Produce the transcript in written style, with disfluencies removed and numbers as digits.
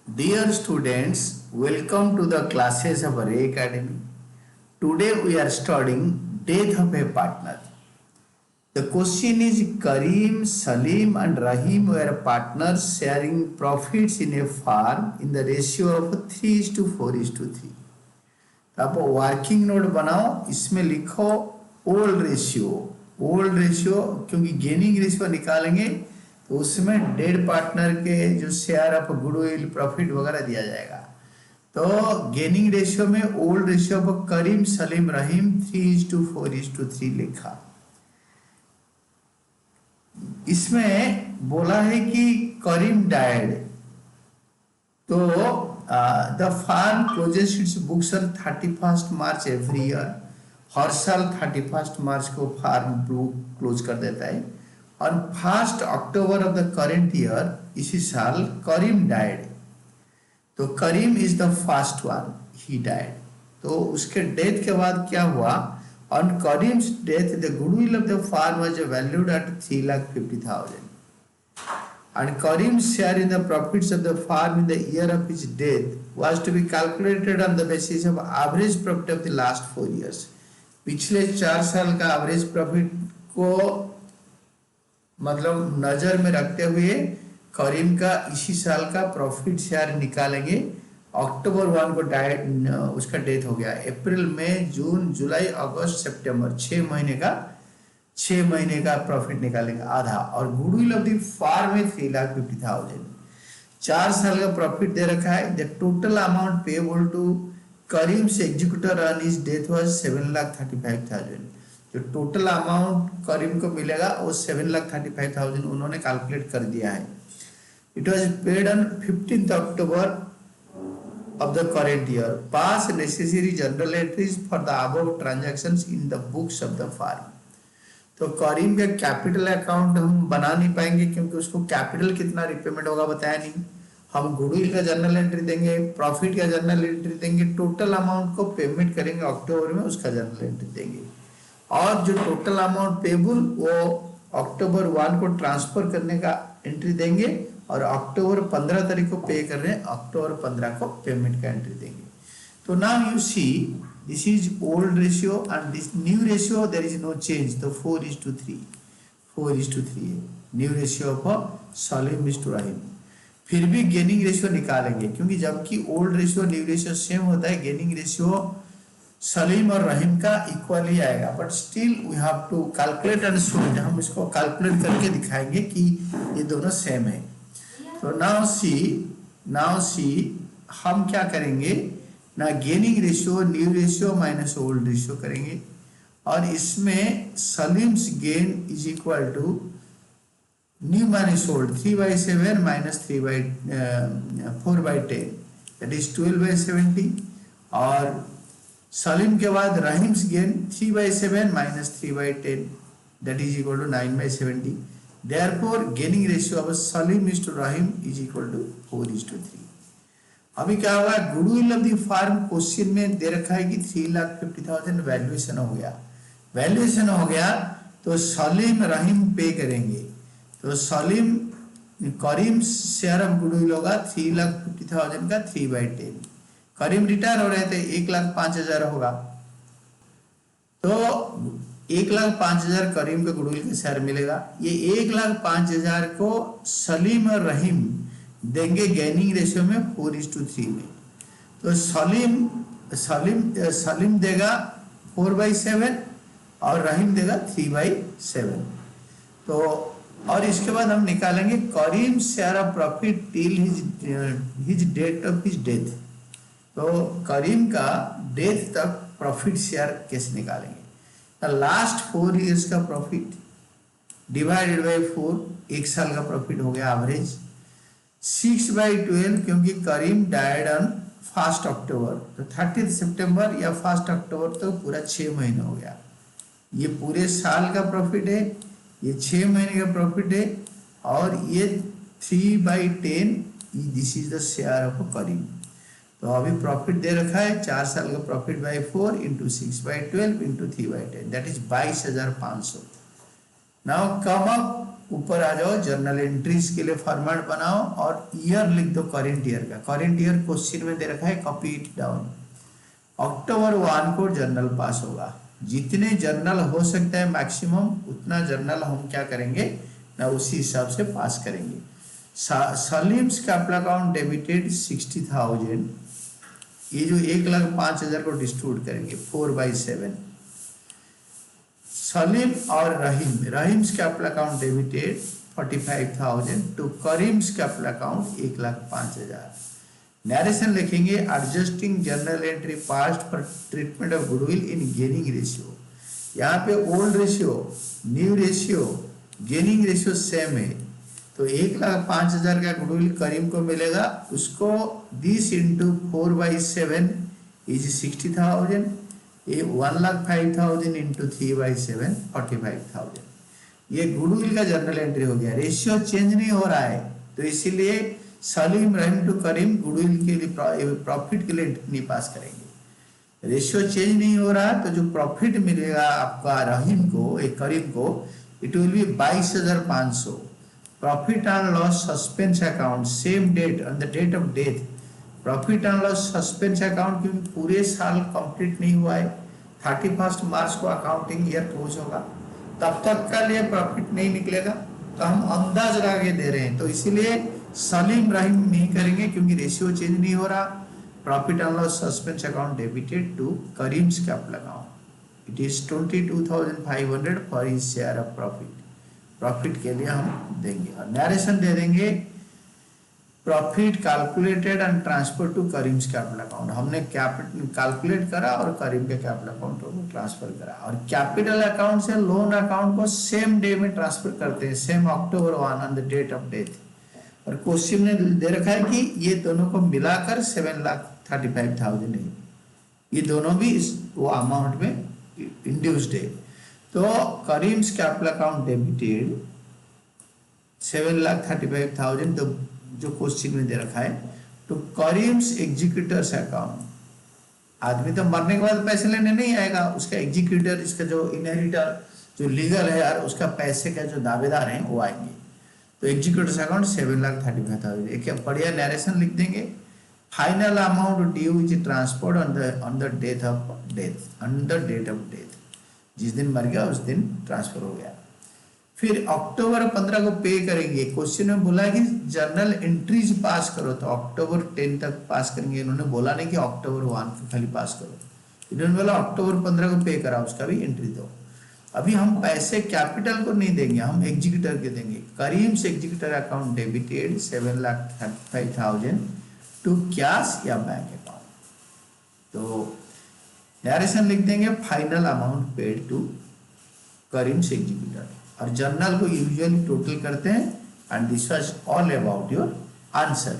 Dear students, welcome to the classes of Array Academy. Today we are studying death of a partner. The question is Karim, Salim and Rahim were partners sharing profits in a farm in the ratio of 3:4:3. तो आप working note बनाओ, इसमें लिखो old ratio क्योंकि gaining ratio निकालेंगे तो उसमें dead partner के जो शेयर ऑफ गुडविल प्रॉफिट वगैरह दिया जाएगा। तो गेनिंग रेशियो में old ratio of Karim Salim Rahim 3:4:3 लिखा। इसमें बोला है कि करीम डाइड, तो the firm closes its books on 31 March every year. हर साल 31 मार्च को फार्म बुक क्लोज कर देता है। On 1 October of the current year, इसी साल करीम डाइड, तो Karim is the first one, he died. तो उसके डेथ के बाद क्या हुआ? On Karim's death the goodwill of the firm was valued at 3,50,000 and Karim's share in the profits of the farm in the year of his death was to be calculated on the basis of average profit of the last 4 years। पिछले 4 साल का average profit को मतलब नजर में रखते हुए करीम का इसी साल का प्रॉफिट शेयर निकालेंगे। अक्टूबर 1 को डाइड, उसका डेथ हो गया। अप्रैल मई जून जुलाई अगस्त सितंबर 6 महीने का प्रॉफिट निकालेंगे आधा। और गुडविल ऑफ द फार्म में 3,50,000, 4 साल का प्रॉफिट दे रखा है। The total amount payable to Karim's executor on his death was 7,35,000। जो टोटल अमाउंट करीम को मिलेगा वो 7,35,000 उन्होंने कैलकुलेट कर दिया है। It was paid on 15th October of the current year। Pass necessary journal entries for the above transactions in the books of the farm। तो करीम का कैपिटल अकाउंट हम बना नहीं पाएंगे क्योंकि उसको कैपिटल कितना रिपेमेंट होगा बताया नहीं। हम गुडविल का जर्नल एंट्री देंगे, प्रॉफिट का जर्नल एंट्री देंगे, टोटल अमाउंट को पेमेंट करेंगे अक्टूबर में, उसका जर्नल एंट्री देंगे। और जो टोटल अमाउंट पेबल वो अक्टूबर 1 को ट्रांसफर करने का एंट्री देंगे और अक्टूबर 15 तारीख को पे कर रहे हैं, अक्टूबर 15 को पेमेंट का एंट्री देंगे। तो now you see this is old ratio and this new ratio there is no change, तो 4:3 है new ratio of Salim is to Rahim. फिर भी गेनिंग रेशियो निकालेंगे क्योंकि जबकि old ratio new ratio same होता है, गेनिंग रेशियो सलीम और रहीम का इक्वल ही आएगा। But still we have to calculate and show it. हम इसको कैलकुलेट करके दिखाएंगे कि ये दोनों सेम है। तो नाउ सी हम क्या करेंगे ना, gaining ratio new ratio minus old ratio करेंगे और इसमें Salim's gain is equal to new minus old 3/7 minus 4/10 that is 12/70। और सलीम के बाद Rahim's gain 3/7 minus 3/10 that is equal to 9/70। Therefore gaining ratio of Salim is to Rahim is equal to 4:3। अभी क्या होगा, goodwill of the firm question में दे रखा है कि 3,50,000 वैल्यूएशन हो गया तो सलीम रहीम पे करेंगे। तो सलीम करीम शेयर ऑफ गुडविल होगा 3,50,000 का 3/10। करीम रिटायर हो रहे थे, 1,05,000 होगा तो 1,05,000 करीम के गुडविल का शेयर मिलेगा। ये 1,05,000 को सलीम और रहीम देंगे गेनिंग रेशियो में 4:3 में। तो सलीम देगा 4/7 और रहीम देगा 3/7। तो और इसके बाद हम निकालेंगे Karim share of profit till his date of his death. तो करीम का डेथ तक प्रॉफिट शेयर कैसे निकालेंगे? लास्ट 4 इयर्स का प्रॉफिट डिवाइडेड बाय 4, 1 साल का प्रॉफिट हो गया एवरेज 6/12 क्योंकि करीम डाइड ऑन 1 अक्टूबर, तो 30 सितंबर या 1 अक्टूबर तो पूरा 6 महीने हो गया। ये पूरे साल का प्रॉफिट है, ये 6 महीने का प्रॉफिट है और ये 3/10 this is the share of Karim. तो अभी प्रॉफिट दे रखा है 4 साल का profit by 4 into 6/12 into 3/10 that is 22,500। Now come up ऊपर आ जाओ, जर्नल एंट्रीज के लिए फॉर्मेट बनाओ और ईयर लिख दो करेंट ईयर का। करेंट ईयर क्वेश्चन में दे रखा है, कॉपी इट डाउन। अक्टूबर 1 को जर्नल पास होगा। जितने जर्नल हो सकता है मैक्सिमम उतना जर्नल हम क्या करेंगे ना, उसी हिसाब से पास करेंगे। Salim's capital account debited 60,000। ये जो 1,05,000 को डिस्ट्रीब्यूट करेंगे 4/7। सलीम और Rahim's capital account debited 45,000 to Karim's capital account 1,05,000। Narration लिखेंगे, adjusting journal entry passed for treatment of goodwill in gaining ratio. यहाँ पे old ratio, new ratio, gaining ratio same है। तो 1,05,000 का गुडविल करीम को मिलेगा, उसको दिस इंटू 4/7 इज 60,000। ये 1,05,000 इंटू 3/7 45,000। ये गुडविल का जर्नल एंट्री हो गया। रेशियो चेंज नहीं हो रहा है, तो इसीलिए सलीम रहीम टू करीम गुडविल के लिए प्रॉफिट के लिए नहीं पास करेंगे। रेशियो चेंज नहीं हो रहा, तो जो प्रॉफिट मिलेगा आपका रहीम को, एक करीम को, it will be 22,500। Profit and loss suspense account same date on the date of death. Profit and loss suspense account क्योंकि पूरे साल कंप्लीट नहीं हुआ है, 31 मार्च को अकाउंटिंग ईयर क्लोज होगा, तब तक का लिए प्रॉफिट नहीं निकलेगा, तो हम अंदाज लगा के दे रहे हैं। तो इसीलिए सलीम रहीम नहीं करेंगे क्योंकि रेशियो चेंज नहीं हो रहा। Profit and loss suspense account debited to Karim's capital account, it is 22,500 for his share of profit. Profit के लिए हम देंगे और नरेशन दे देंगे, profit calculated and transfer to Karim's capital account. हमने कैपिटल कैलकुलेट करा और करीम के कैपिटल अकाउंट को ट्रांसफर करा। और कैपिटल अकाउंट से लोन अकाउंट को सेम डे में ट्रांसफर करते हैं, same October 1 on the date of death. और क्वेश्चन में दे रखा है कि ये दोनों को मिलाकर 7,35,000 है, ये दोनों भी इस वो अमाउंट में इंड्यूस्ड है। तो करीम्स कैपिटल अकाउंट डेबिटेड 7,35,000, तो जो क्वेश्चन में दे रखा है, तो करीम्स एग्जीक्यूटर्स अकाउंट। आदमी तो मरने के बाद पैसे लेने नहीं आएगा, उसका एग्जीक्यूटर, इसका जो इनहेरिटर जो लीगल है और उसका पैसे का जो दावेदार हैं वो आएंगे। तो एग्जीक्यूटर्स अकाउंट 7,35,000। एक बढ़िया नरेशन लिख देंगे, final amount due is transferred on the date of death. जिस दिन मर गया उस दिन ट्रांसफर हो गया। फिर अक्टूबर 15 को पे करेंगे। क्वेश्चन में बोला कि जर्नल एंट्रीज पास करो, तो अक्टूबर 10 तक पास करेंगे। इन्होंने बोला नहीं कि October 1 को खाली पास करो, इन्होंने बोला अक्टूबर 15 को पे करा, उसका भी एंट्री दो। अभी हम पैसे कैपिटल को नहीं देंगे, हम एग्जीक्यूटर के देंगे। Karim's executor account debited 7,35,000 to cash या बैंक अकाउंट। तो नरेशन लिख देंगे, final amount paid to Karim's executor. और जर्नल को यूजुअली टोटल करते हैं। And this was all about your answer.